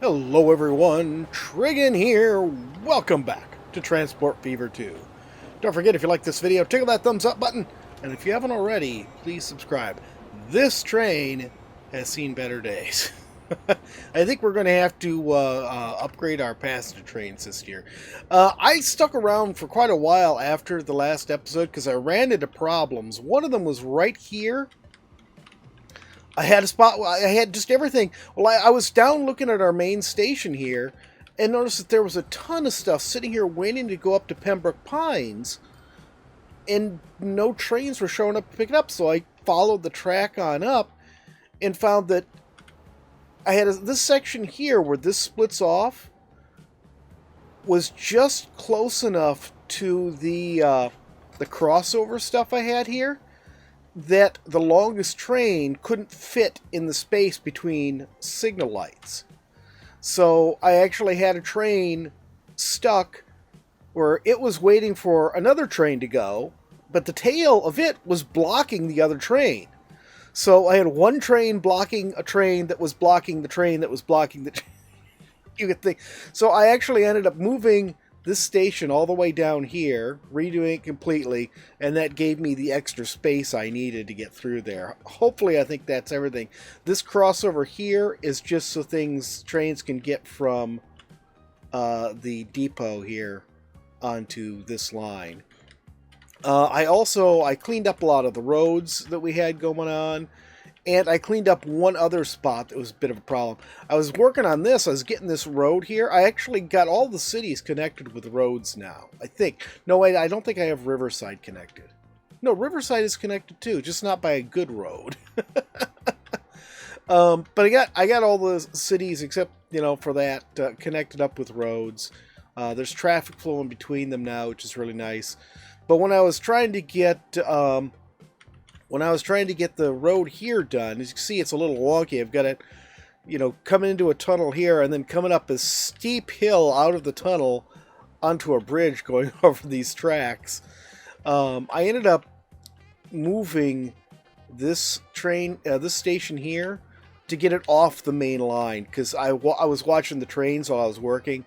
Hello everyone, Trigan here. Welcome back to Transport Fever 2. Don't forget, if you like this video, tickle that thumbs up button. And if you haven't already, please subscribe. This train has seen better days. I think we're going to have to upgrade our passenger trains this year. I stuck around for quite a while after the last episode because I ran into problems. One of them was right here. I had a spot, I had just everything. Well, I was down looking at our main station here and noticed that there was a ton of stuff sitting here waiting to go up to Pembroke Pines, and no trains were showing up to pick it up. So I followed the track on up and found that I had this section here where this splits off was just close enough to the crossover stuff I had here that the longest train couldn't fit in the space between signal lights. So I actually had a train stuck where it was waiting for another train to go, but the tail of it was blocking the other train. So I had one train blocking a train that was blocking the train that was blocking the train. You could think. So I actually ended up moving this station all the way down here, redoing it completely, and that gave me the extra space I needed to get through there. Hopefully, I think that's everything. This crossover here is just so trains can get from the depot here onto this line. I cleaned up a lot of the roads that we had going on, and I cleaned up one other spot that was a bit of a problem. I was working on this. I was getting this road here. I actually got all the cities connected with roads now, I think. No, wait, I don't think I have Riverside connected. No, Riverside is connected too, just not by a good road. But I got all the cities except, for that connected up with roads. There's traffic flowing between them now, which is really nice. But when I was trying to get the road here done, as you can see, it's a little wonky. I've got it, coming into a tunnel here and then coming up a steep hill out of the tunnel onto a bridge going over these tracks. I ended up moving this station here to get it off the main line because I was watching the trains while I was working.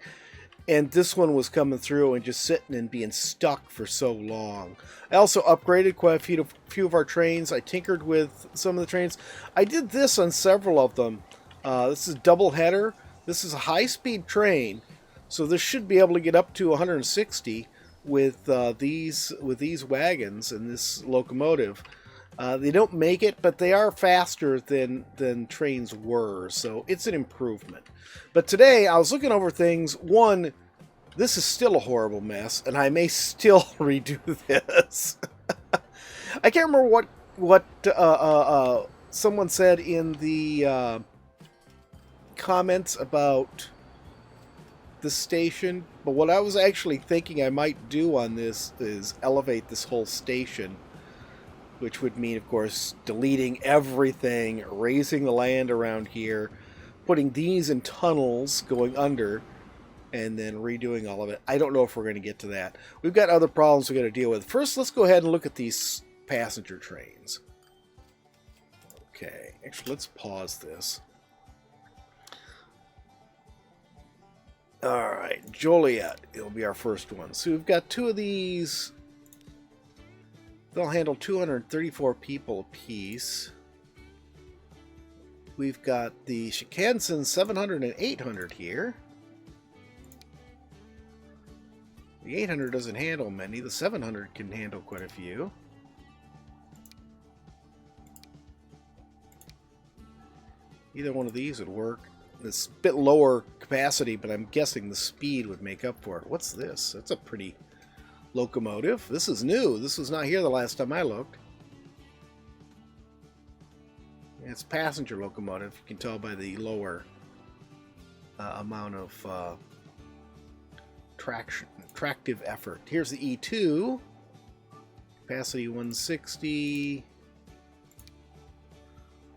And this one was coming through and just sitting and being stuck for so long. I also upgraded quite a few of our trains. I tinkered with some of the trains. I did this on several of them. This is double header. This is a high-speed train, so this should be able to get up to 160 with these wagons and this locomotive. They don't make it, but they are faster than trains were, so it's an improvement. But today, I was looking over things. One, this is still a horrible mess, and I may still redo this. I can't remember what someone said in the comments about the station, but what I was actually thinking I might do on this is elevate this whole station, which would mean, of course, deleting everything, raising the land around here, putting these in tunnels going under, and then redoing all of it. I don't know if we're going to get to that. We've got other problems we've got to deal with. First, let's go ahead and look at these passenger trains. Okay, actually, let's pause this. All right, Joliet, it'll be our first one. So we've got two of these. They'll handle 234 people apiece. We've got the Shikansen 700 and 800 here. The 800 doesn't handle many. The 700 can handle quite a few. Either one of these would work. It's a bit lower capacity, but I'm guessing the speed would make up for it. What's this? That's a pretty locomotive. This is new. This was not here the last time I looked. It's a passenger locomotive. You can tell by the lower amount of tractive effort. Here's the E2. Capacity 160.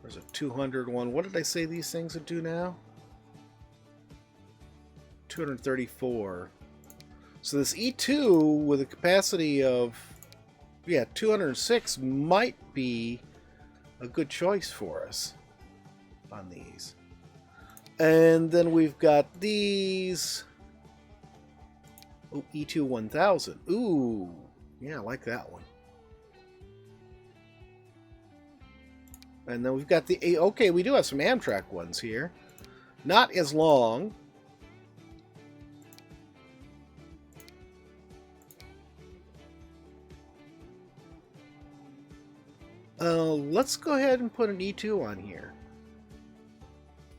There's a 200 one. What did I say these things would do now? 234. So this E2 with a capacity of 206 might be a good choice for us on these. And then we've got these. Oh, E2 1000. Ooh, yeah, I like that one. And then we've got the... Okay, we do have some Amtrak ones here. Not as long. Let's go ahead and put an E2 on here.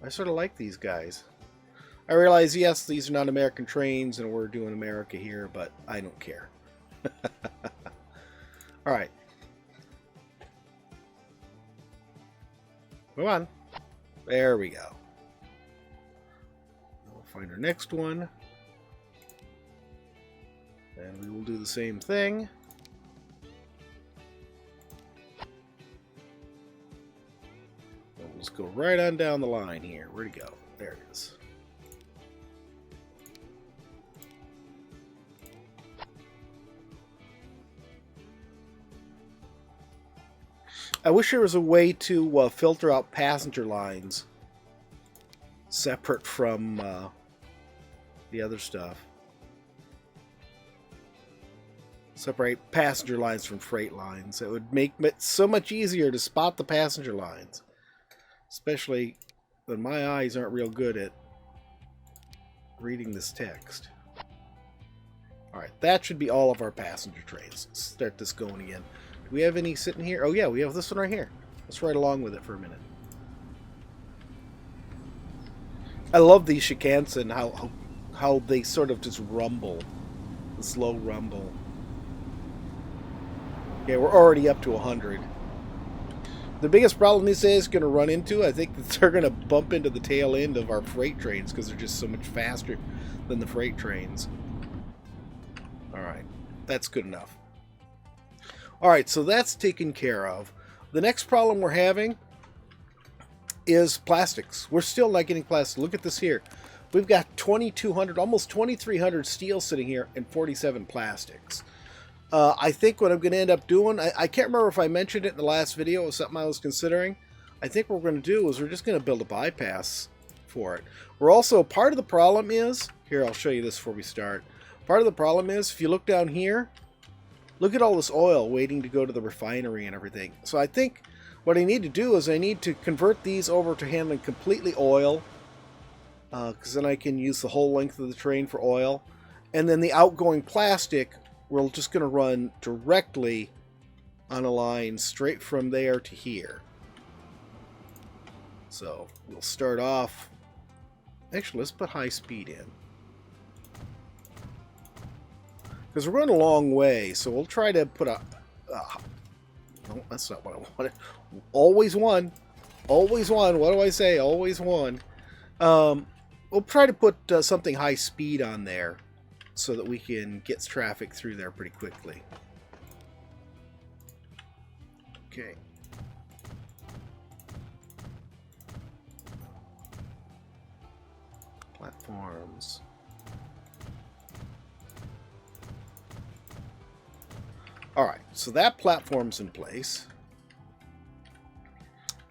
I sort of like these guys. I realize, yes, these are not American trains, and we're doing America here, but I don't care. Alright. Come on. There we go. We'll find our next one. And we will do the same thing. We'll just go right on down the line here. Where'd it go? There it is. I wish there was a way to filter out passenger lines separate from the other stuff. Separate passenger lines from freight lines. It would make it so much easier to spot the passenger lines. Especially when my eyes aren't real good at reading this text. Alright, that should be all of our passenger trains. Let's start this going again. Do we have any sitting here? Oh yeah, we have this one right here. Let's ride along with it for a minute. I love these Shinkansen, how they sort of just rumble. The slow rumble. Yeah, we're already up to 100. The biggest problem these days is going to run into, I think that they're going to bump into the tail end of our freight trains because they're just so much faster than the freight trains. Alright, that's good enough. Alright, so that's taken care of. The next problem we're having is plastics. We're still not getting plastic. Look at this here. We've got 2,200, almost 2,300 steel sitting here and 47 plastics. I think what I'm going to end up doing, I can't remember if I mentioned it in the last video, it was something I was considering. I think what we're going to do is we're just going to build a bypass for it. We're also, part of the problem is, here I'll show you this before we start. Part of the problem is, if you look down here, look at all this oil waiting to go to the refinery and everything. So I think what I need to do is I need to convert these over to handling completely oil, because then I can use the whole length of the train for oil. And then the outgoing plastic, we're just going to run directly on a line straight from there to here. So we'll start off. Actually, let's put high speed in. Because we're going a long way, so we'll try to put a... no, that's not what I wanted. Always one. Always one. What do I say? Always one. We'll try to put something high speed on there so that we can get traffic through there pretty quickly. Okay. Platforms. Alright, so that platform's in place.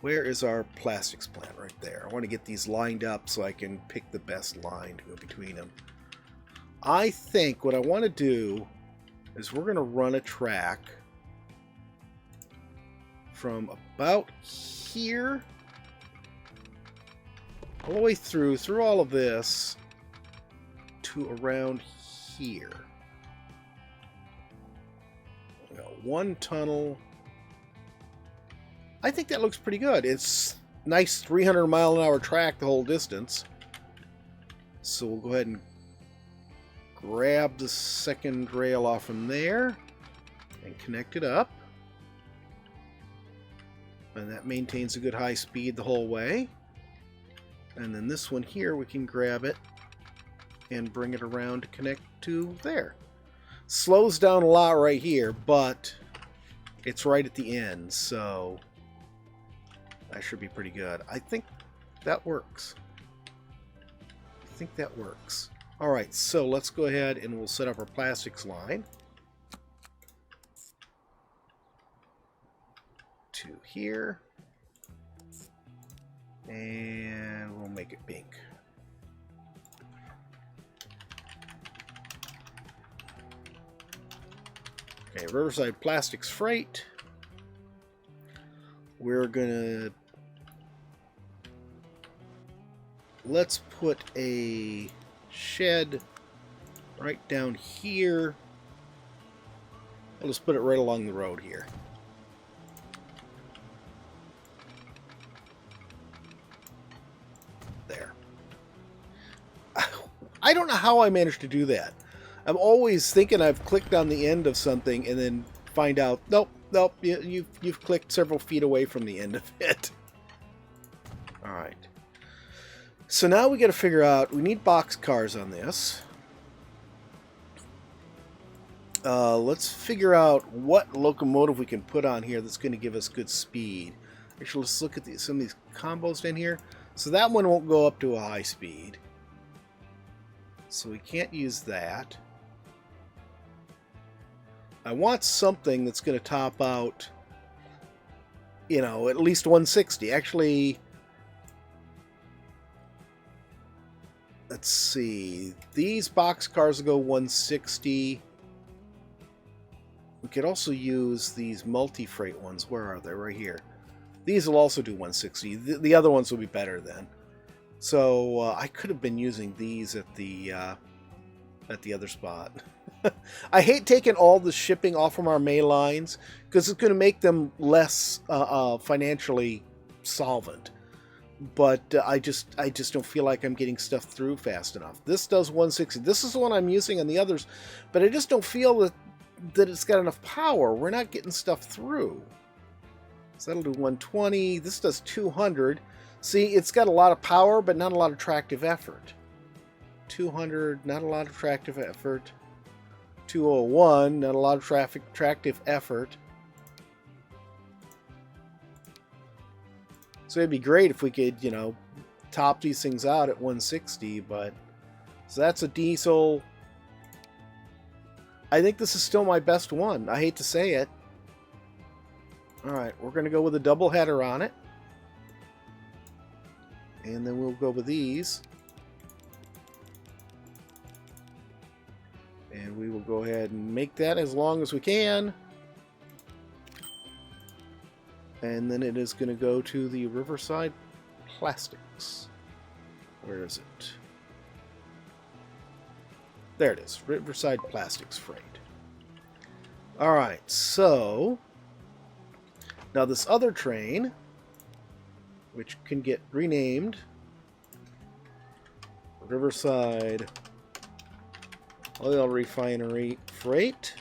Where is our plastics plant? Right there. I want to get these lined up so I can pick the best line to go between them. I think what I want to do is we're going to run a track from about here all the way through all of this to around here. We got one tunnel. I think that looks pretty good. It's nice 300 mile an hour track the whole distance. So we'll go ahead and grab the second rail off from there and connect it up. And that maintains a good high speed the whole way. And then this one here, we can grab it and bring it around to connect to there. Slows down a lot right here, but it's right at the end, so that should be pretty good. I think that works. I think that works. Alright, so let's go ahead and we'll set up our plastics line to here. And we'll make make it pink. Okay, Riverside Plastics Freight. We're gonna... Let's put a shed right down here. I'll just put it right along the road here. There. I don't know how I managed to do that. I'm always thinking I've clicked on the end of something and then find out, nope, you've clicked several feet away from the end of it. Alright. So now we got to figure out, we need box cars on this. Let's figure out what locomotive we can put on here that's going to give us good speed. Actually, let's look at some of these combos down here. So that one won't go up to a high speed. So we can't use that. I want something that's going to top out, you know, at least 160. Actually, let's see. These box cars will go 160. We could also use these multi-freight ones. Where are they? Right here. These will also do 160. The other ones will be better then. So I could have been using these at the other spot. I hate taking all the shipping off from our main lines because it's going to make them less financially solvent. But I just don't feel like I'm getting stuff through fast enough. This does 160. This is the one I'm using on the others, but I just don't feel that it's got enough power. We're not getting stuff through. So that'll do 120. This does 200. See, it's got a lot of power, but not a lot of tractive effort. 200, not a lot of tractive effort. 201, not a lot of tractive effort. So it'd be great if we could, you know, top these things out at 160, but... So that's a diesel. I think this is still my best one. I hate to say it. Alright, we're going to go with a double header on it. And then we'll go with these. And we will go ahead and make that as long as we can. And then it is going to go to the Riverside Plastics. Where is it? There it is. Riverside Plastics Freight. Alright, so... Now this other train, which can get renamed Riverside Oil Refinery Freight.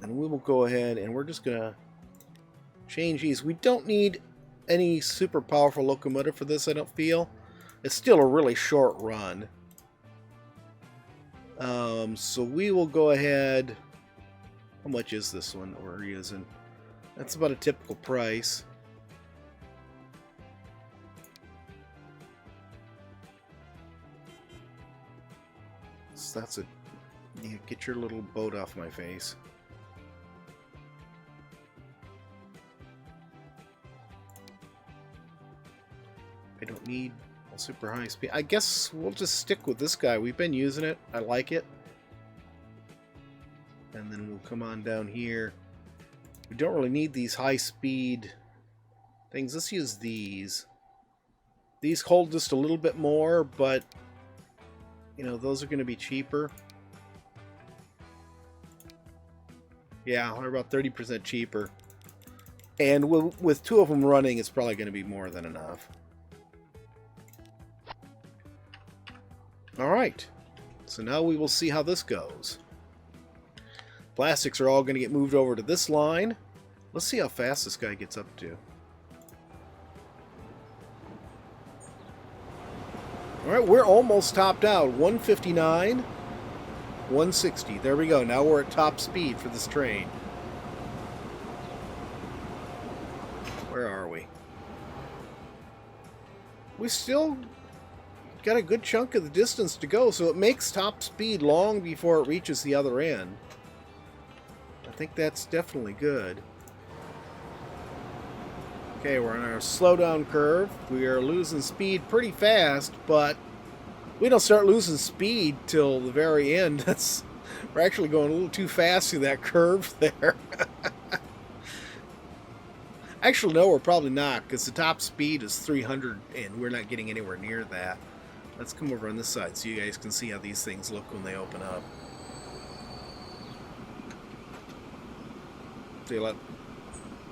And we will go ahead and we're just going to change these. We don't need any super powerful locomotive for this, I don't feel. It's still a really short run. So we will go ahead... How much is this one we're using? That's about a typical price. So that's a... Yeah, get your little boat off my face. I don't need a super high speed. I guess we'll just stick with this guy. We've been using it. I like it. And then we'll come on down here. We don't really need these high-speed things. Let's use these. These hold just a little bit more, but, you know, those are going to be cheaper. Yeah, they're about 30% cheaper. And with two of them running, it's probably going to be more than enough. Alright. So now we will see how this goes. Plastics are all going to get moved over to this line. Let's see how fast this guy gets up to. Alright, we're almost topped out. 159, 160. There we go. Now we're at top speed for this train. Where are we? We still got a good chunk of the distance to go, so it makes top speed long before it reaches the other end. I think that's definitely good. Okay, we're on our slowdown curve. We are losing speed pretty fast, but we don't start losing speed till the very end. We're actually going a little too fast through that curve there. Actually, no, we're probably not, because the top speed is 300, and we're not getting anywhere near that. Let's come over on this side so you guys can see how these things look when they open up. See, isn't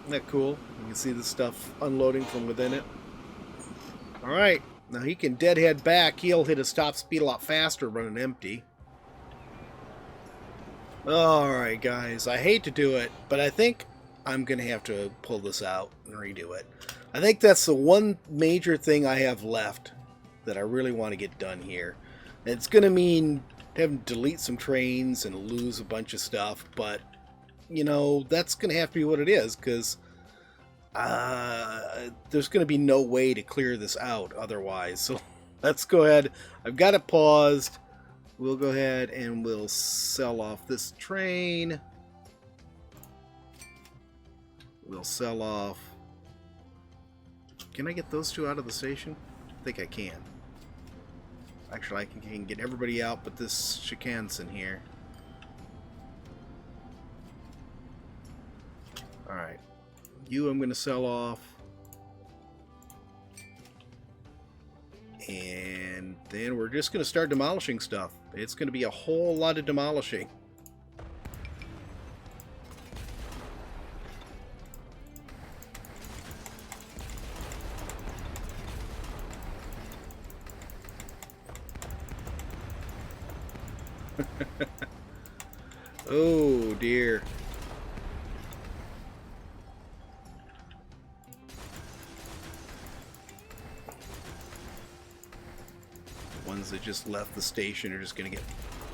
that cool? You can see the stuff unloading from within it. Alright, now he can deadhead back. He'll hit his top speed a lot faster running empty. Alright, guys, I hate to do it, but I think I'm going to have to pull this out and redo it. I think that's the one major thing I have left that I really want to get done here. It's going to mean having to delete some trains and lose a bunch of stuff, but, you know, that's going to have to be what it is, because there's going to be no way to clear this out otherwise. So let's go ahead. I've got it paused. We'll go ahead and we'll sell off this train. We'll sell off... Can I get those two out of the station? I think I can. Actually, I can get everybody out, but this chicane's in here. Alright. You I'm going to sell off. And then we're just going to start demolishing stuff. It's going to be a whole lot of demolishing. Oh dear. The ones that just left the station are just going to get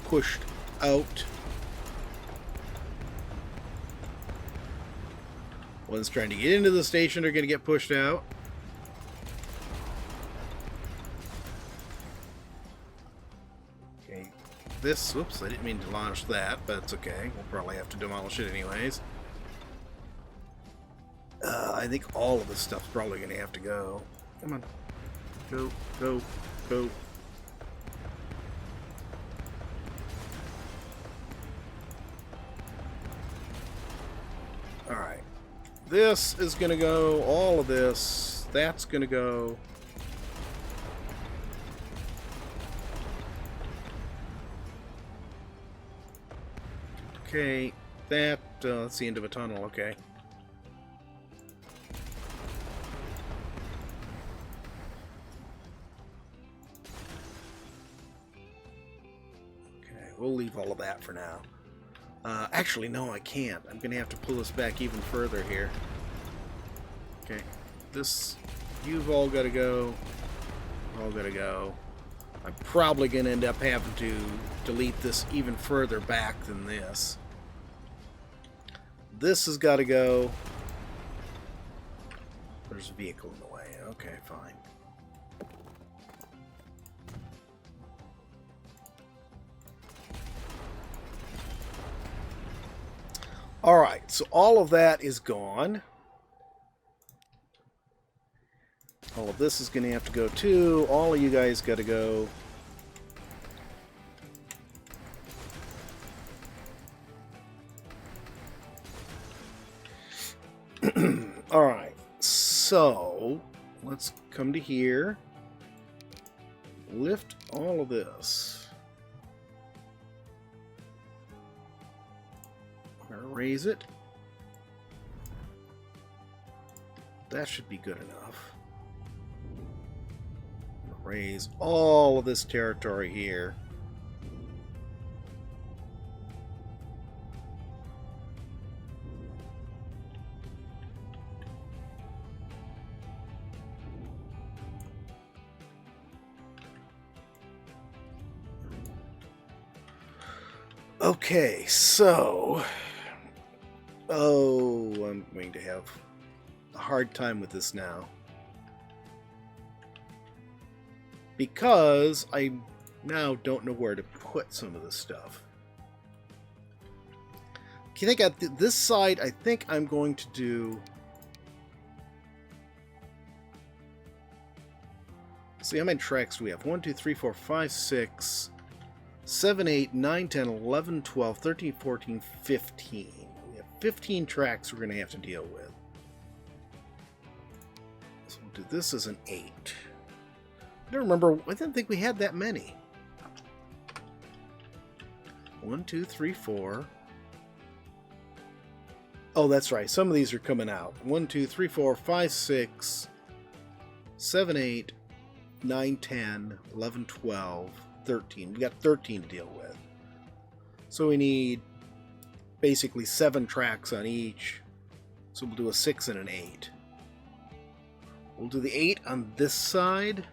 pushed out. Ones trying to get into the station are going to get pushed out. This, oops, I didn't mean to launch that, but it's okay. We'll probably have to demolish it anyways. I think all of this stuff's probably going to have to go. Come on. Go, go, go. Alright. This is going to go. All of this. That's going to go. Okay, that's the end of a tunnel, okay. Okay, we'll leave all of that for now. Actually, no, I can't. I'm going to have to pull this back even further here. Okay, you've all got to go. All got to go. I'm probably going to end up having to delete this even further back than this. This has got to go. There's a vehicle in the way. Okay, fine. Alright, so all of that is gone. All of this is going to have to go too. All of you guys got to go. Alright, so let's come to here. Lift all of this. I'm going to raise it. That should be good enough. Raise all of this territory here. Okay, so... Oh, I'm going to have a hard time with this now. Because I now don't know where to put some of this stuff. I think at this side, I think I'm going to do... See, how many tracks do we have? 1, 2, 3, 4, 5, 6, 7, 8, 9, 10, 11, 12, 13, 14, 15. We have 15 tracks we're going to have to deal with. So we'll do this as an 8. I don't remember. I didn't think we had that many. 1, 2, 3, 4. Oh, that's right. Some of these are coming out. 1, 2, 3, 4, 5, 6, 7, 8, 9, 10, 11, 12, 13. We got 13 to deal with. So we need basically 7 tracks on each. So we'll do a 6 and an 8. We'll do the 8 on this side.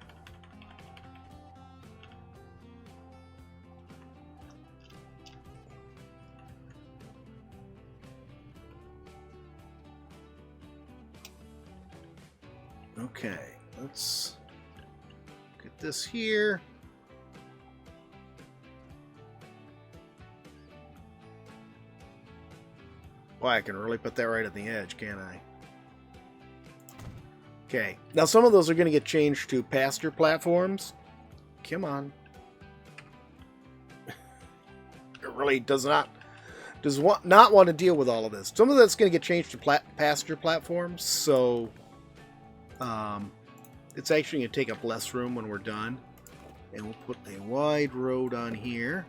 Okay, let's get this here. Well, I can really put that right at the edge, can't I? Okay, now some of those are going to get changed to passenger platforms. Come on. It really does not want to deal with all of this. Some of that's going to get changed to passenger platforms, so it's actually going to take up less room when we're done. And we'll put a wide road on here.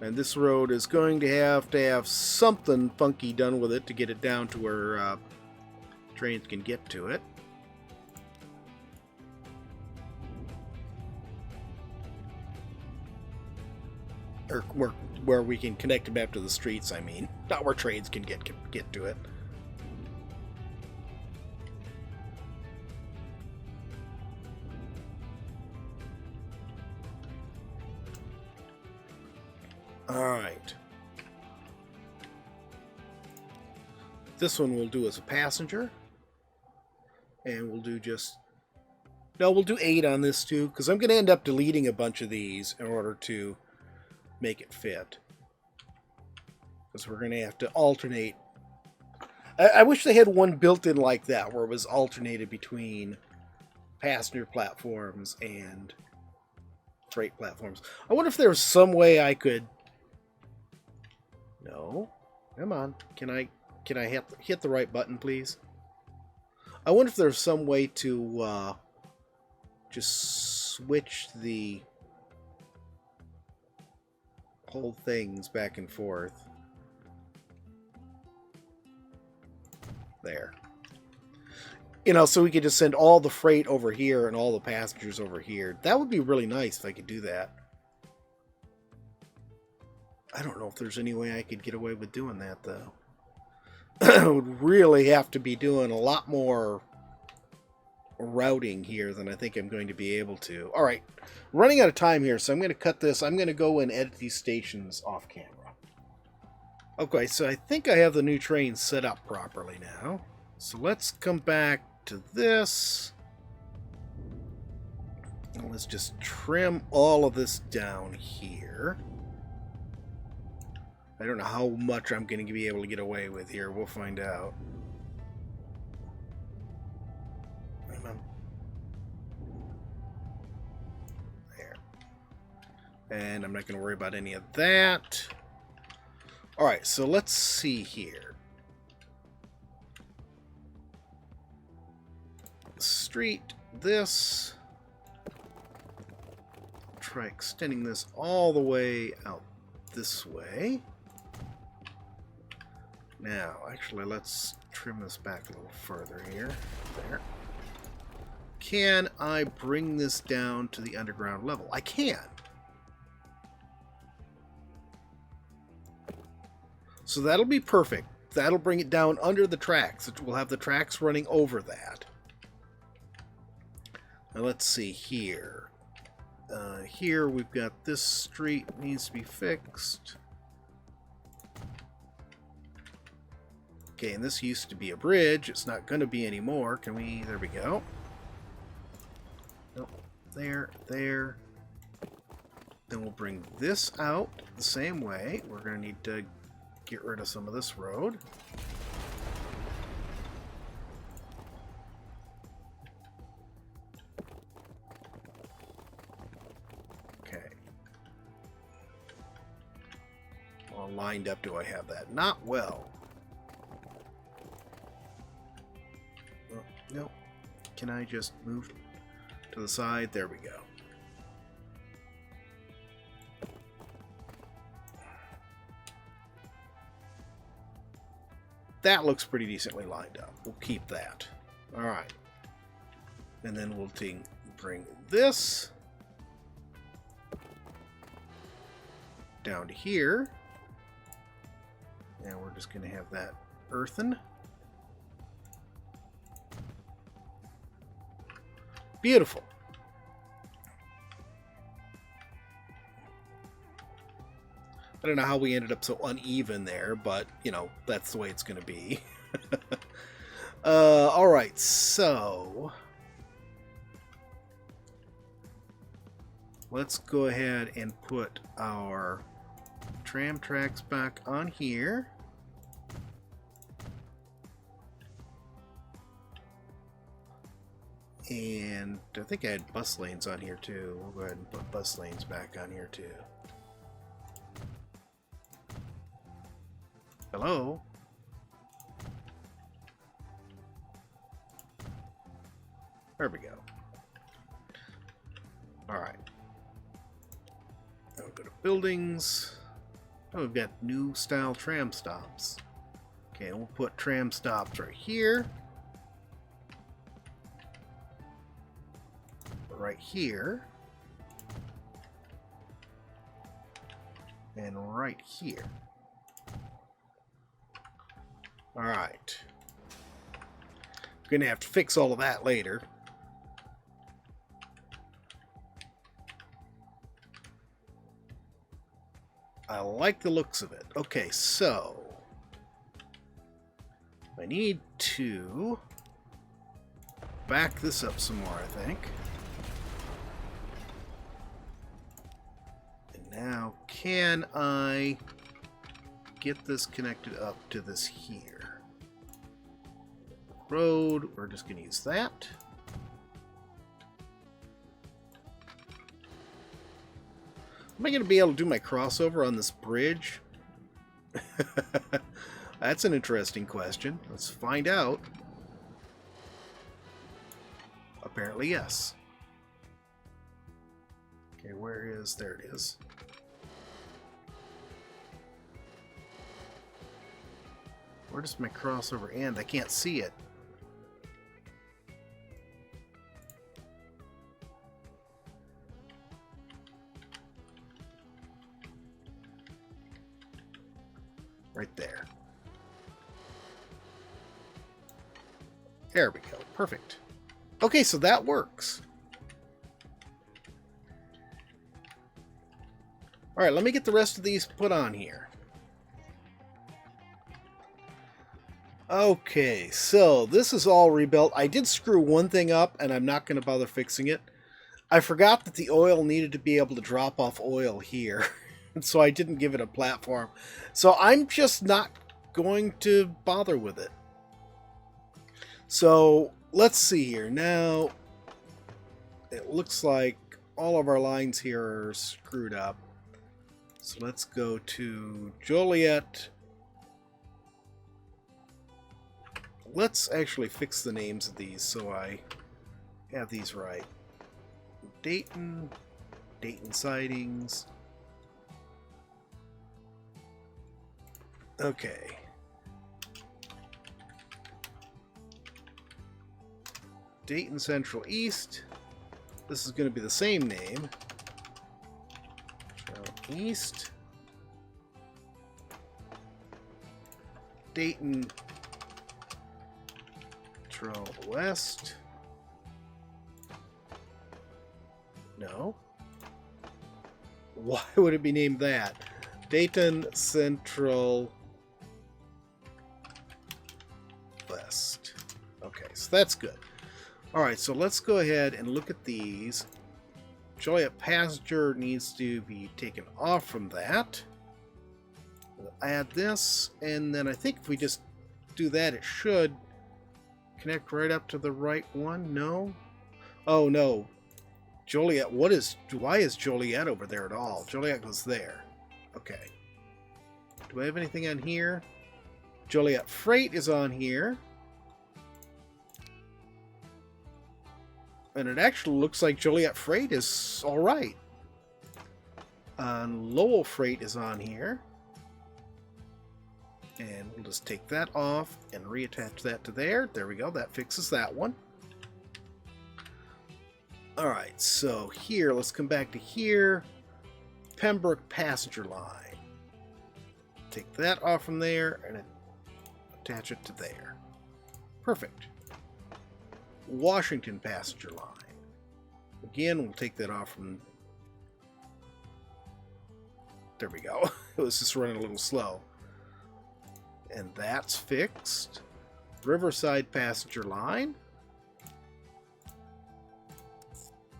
And this road is going to have something funky done with it to get it down to where trains can get to it. Or where we can connect it back to the streets, I mean. Not where trains can get to it. Alright. This one we'll do as a passenger. And we'll do just... No, we'll do 8 on this too, because I'm going to end up deleting a bunch of these in order to make it fit. Because we're going to have to alternate. I wish they had one built in like that, where it was alternated between passenger platforms and freight platforms. I wonder if there was some way I could... No. Come on. Can I hit the right button, please? I wonder if there's some way to just switch the whole things back and forth. There. You know, so we could just send all the freight over here and all the passengers over here. That would be really nice if I could do that. I don't know if there's any way I could get away with doing that, though. I would really have to be doing a lot more routing here than I think I'm going to be able to. Alright, running out of time here, so I'm going to cut this. I'm going to go and edit these stations off camera. Okay, so I think I have the new train set up properly now. So let's come back to this. And let's just trim all of this down here. I don't know how much I'm going to be able to get away with here. We'll find out. There. And I'm not going to worry about any of that. Alright, so let's see here. Street, this. Try extending this all the way out this way. Now, actually, let's trim this back a little further here. There. Can I bring this down to the underground level? I can. So that'll be perfect. That'll bring it down under the tracks. We'll have the tracks running over that. Now let's see here. Here we've got this street needs to be fixed. Okay, and this used to be a bridge. It's not going to be anymore. Can we... There we go. Nope. There. Then we'll bring this out the same way. We're going to need to get rid of some of this road. Okay. All lined up, do I have that? Not well. Oh, no. Can I just move to the side? There we go. That looks pretty decently lined up. We'll keep that. Alright. And then we'll bring this down to here. And we're just going to have that earthen. Beautiful. I don't know how we ended up so uneven there, but, you know, that's the way it's going to be. Alright, so let's go ahead and put our tram tracks back on here. And I think I had bus lanes on here too. We'll go ahead and put bus lanes back on here too. Hello? There we go. Alright. Now we'll go to buildings. Oh, we've got new style tram stops. Okay, we'll put tram stops right here. Right here. And right here. Alright. I'm going to have to fix all of that later. I like the looks of it. Okay, so I need to back this up some more, I think. And now, can I get this connected up to this here? Road, we're just going to use that. Am I going to be able to do my crossover on this bridge? That's an interesting question. Let's find out. Apparently, yes. Okay, where is... There it is. Where does my crossover end? I can't see it. Right there. There we go. Perfect. Okay, so that works. Alright, let me get the rest of these put on here. Okay, so this is all rebuilt. I did screw one thing up, and I'm not going to bother fixing it. I forgot that the oil needed to be able to drop off oil here. So I didn't give it a platform. So I'm just not going to bother with it. So let's see here. Now, it looks like all of our lines here are screwed up. So let's go to Joliet. Let's actually fix the names of these so I have these right. Dayton, Dayton Sidings. Okay. Dayton Central East. This is going to be the same name. Central East. Dayton Central West. No. Why would it be named that? Dayton Central West. Okay, so that's good. Alright, so let's go ahead and look at these. Joliet Passenger needs to be taken off from that. add this, and then I think if we just do that, it should connect right up to the right one. No? Oh, no. Joliet, why is Joliet over there at all? Joliet goes there. Okay. Do I have anything on here? Joliet Freight is on here. And it actually looks like Joliet Freight is alright. Lowell Freight is on here. And we'll just take that off and reattach that to there. There we go. That fixes that one. Alright, so here, let's come back to here. Pembroke Passenger Line. Take that off from there and attach it to there. Perfect. Washington Passenger Line. Again, we'll take that off from... There we go. It was just running a little slow. And that's fixed. Riverside Passenger Line.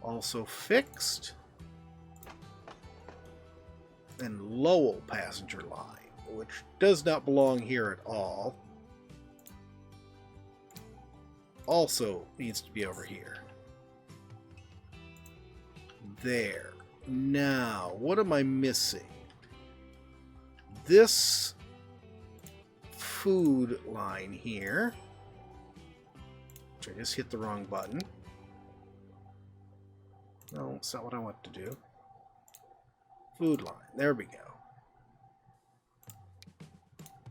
Also fixed. And Lowell Passenger Line, which does not belong here at all. Also needs to be over here. There. Now, what am I missing? This food line here, which I just hit the wrong button. No, that's not what I want to do. Food line. There we go.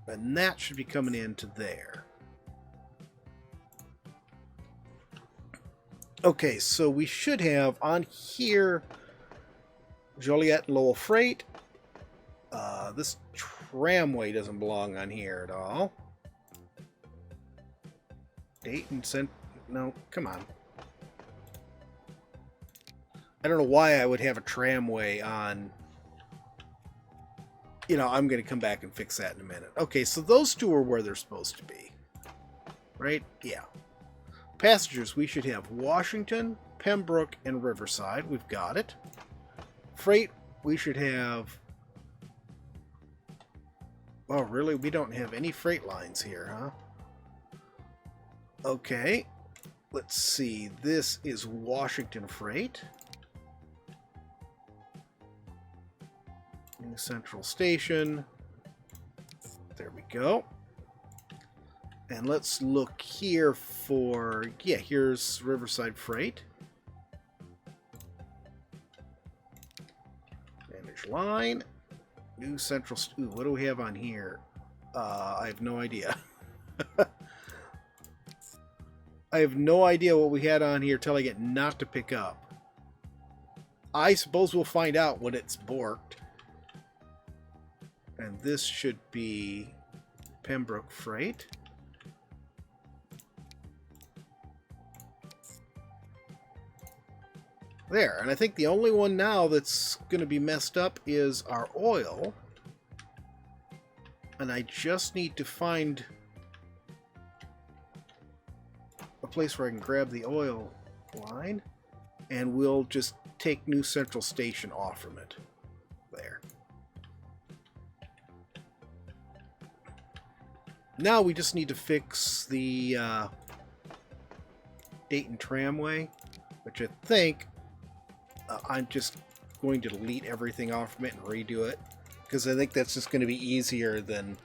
And that should be coming into there. Okay, so we should have on here Joliet and Lowell Freight. This tramway doesn't belong on here at all. Dayton sent... No, come on. I don't know why I would have a tramway on... You know, I'm going to come back and fix that in a minute. Okay, so those two are where they're supposed to be. Right? Yeah. Passengers, we should have Washington, Pembroke, and Riverside. We've got it. Freight, we should have... Oh, really? We don't have any freight lines here, huh? Okay. Let's see. This is Washington Freight. New Central Station. There we go. And let's look here for... Yeah, here's Riverside Freight. Damage line. New Central... Ooh, what do we have on here? I have no idea. I have no idea what we had on here till I get not to pick up. I suppose we'll find out when it's borked. And this should be Pembroke Freight. There, and I think the only one now that's going to be messed up is our oil. And I just need to find a place where I can grab the oil line. And we'll just take New Central Station off from it. There. Now we just need to fix the Dayton Tramway, which I think... I'm just going to delete everything off from it and redo it, because I think that's just going to be easier than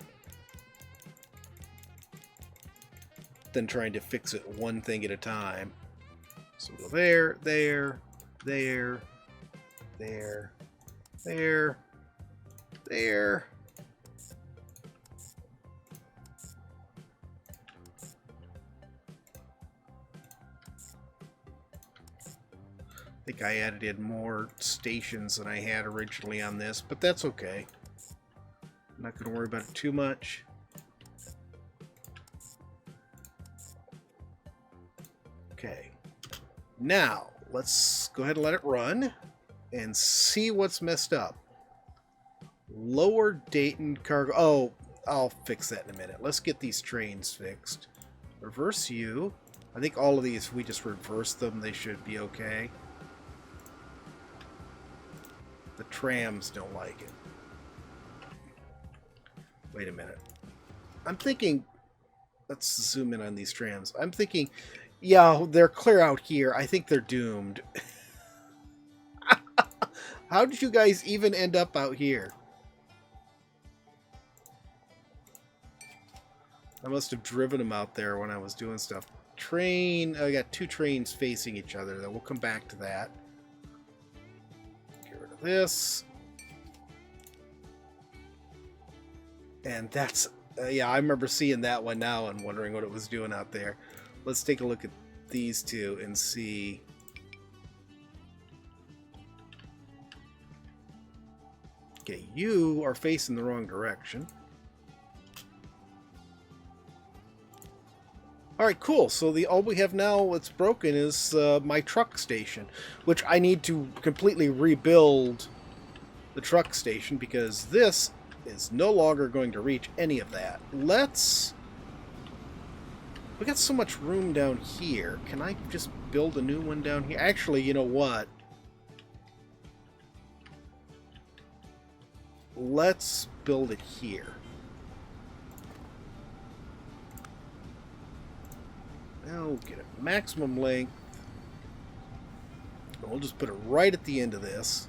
trying to fix it one thing at a time. So we'll go there, there, there, there, there, there. I think I added in more stations than I had originally on this, but that's okay. I'm not going to worry about it too much. Okay. Now, let's go ahead and let it run and see what's messed up. Lower Dayton cargo... Oh, I'll fix that in a minute. Let's get these trains fixed. Reverse U. I think all of these, if we just reverse them, they should be okay. The trams don't like it. Wait a minute. I'm thinking... Let's zoom in on these trams. I'm thinking, yeah, they're clear out here. I think they're doomed. How did you guys even end up out here? I must have driven them out there when I was doing stuff. Train, I got two trains facing each other, though. We'll come back to that. Get rid of this. And that's, yeah, I remember seeing that one now and wondering what it was doing out there. Let's take a look at these two and see. Okay, you are facing the wrong direction. Alright, cool. So all we have now that's broken is my truck station, which I need to completely rebuild the truck station because this is no longer going to reach any of that. We got so much room down here. Can I just build a new one down here? Actually, you know what? Let's build it here. Now we'll get a maximum length. We'll just put it right at the end of this.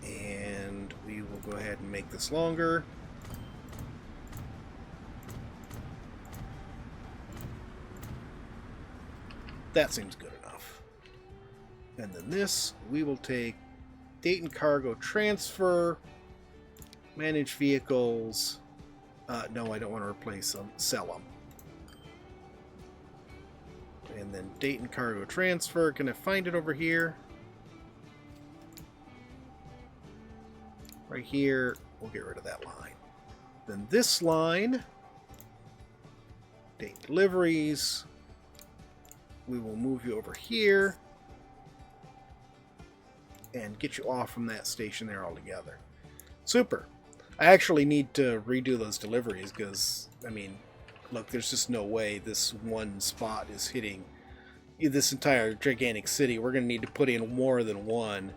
And we will go ahead and make this longer. That seems good enough. And then this, we will take Dayton Cargo Transfer, Manage Vehicles. No, I don't want to replace them. Sell them. And then Dayton Cargo Transfer. Can I find it over here? Right here. We'll get rid of that line. Then this line, Dayton Deliveries. We will move you over here and get you off from that station there altogether. Super. I actually need to redo those deliveries because, I mean, look, there's just no way this one spot is hitting this entire gigantic city. We're going to need to put in more than one.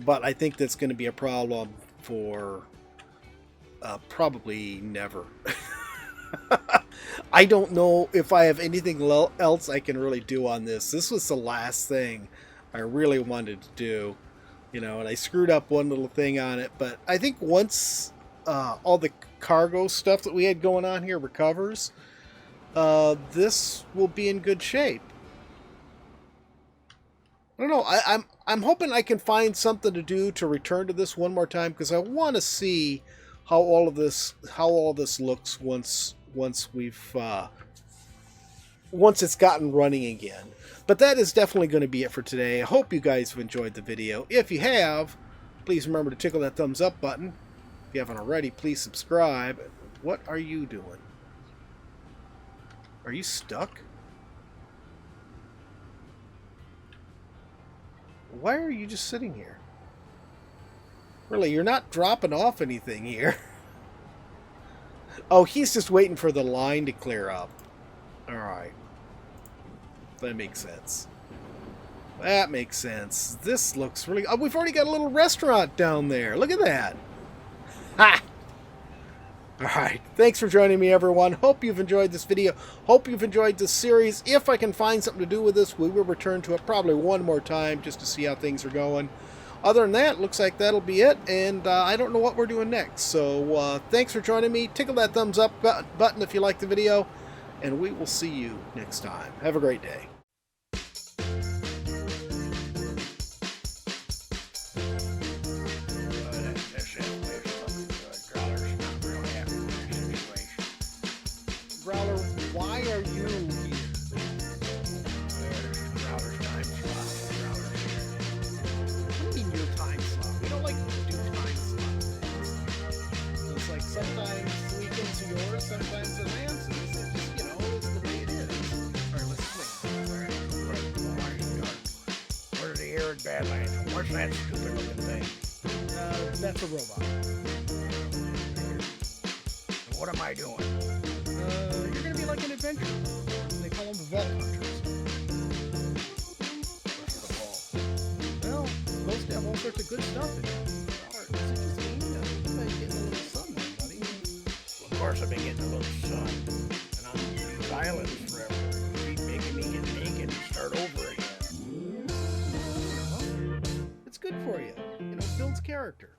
But I think that's going to be a problem for probably never. I don't know if I have anything else I can really do on this. This was the last thing I really wanted to do. You know, and I screwed up one little thing on it. But I think once all the cargo stuff that we had going on here recovers, this will be in good shape. I don't know. I'm hoping I can find something to do to return to this one more time because I want to see how all this looks once it's gotten running again. But that is definitely going to be it for today. I hope you guys have enjoyed the video. If you have, please remember to tickle that thumbs up button. If you haven't already, please subscribe. What are you doing? Are you stuck? Why are you just sitting here? Really, you're not dropping off anything here. Oh, he's just waiting for the line to clear up. Alright. That makes sense. That makes sense. This looks really... Oh, we've already got a little restaurant down there. Look at that. Ha! Alright. Thanks for joining me, everyone. Hope you've enjoyed this video. Hope you've enjoyed this series. If I can find something to do with this, we will return to it probably one more time just to see how things are going. Other than that, looks like that'll be it, and I don't know what we're doing next. So, thanks for joining me. Tickle that thumbs up button if you like the video, and we will see you next time. Have a great day. Growler, why are you here? Growler's time slot. What do you mean your time slot? We don't like to do time slot things. It's like sometimes weekends are yours, sometimes they're Lance's. It's just, you know, it's the way it is. Alright, let's play. Where's the arid Badlands? What's that stupid looking thing? That's a robot. What am I doing? You're gonna be like an adventurer. They call them the Vault Hunters. What's the ball? Well, supposed to have all sorts of good stuff in it. Or is it just me? You've been getting a little sun there, buddy. Well, of course, I've been getting a little sun. And on these islands forever. You keep making me get naked and start over again. Well, it's good for you. You know, it builds character.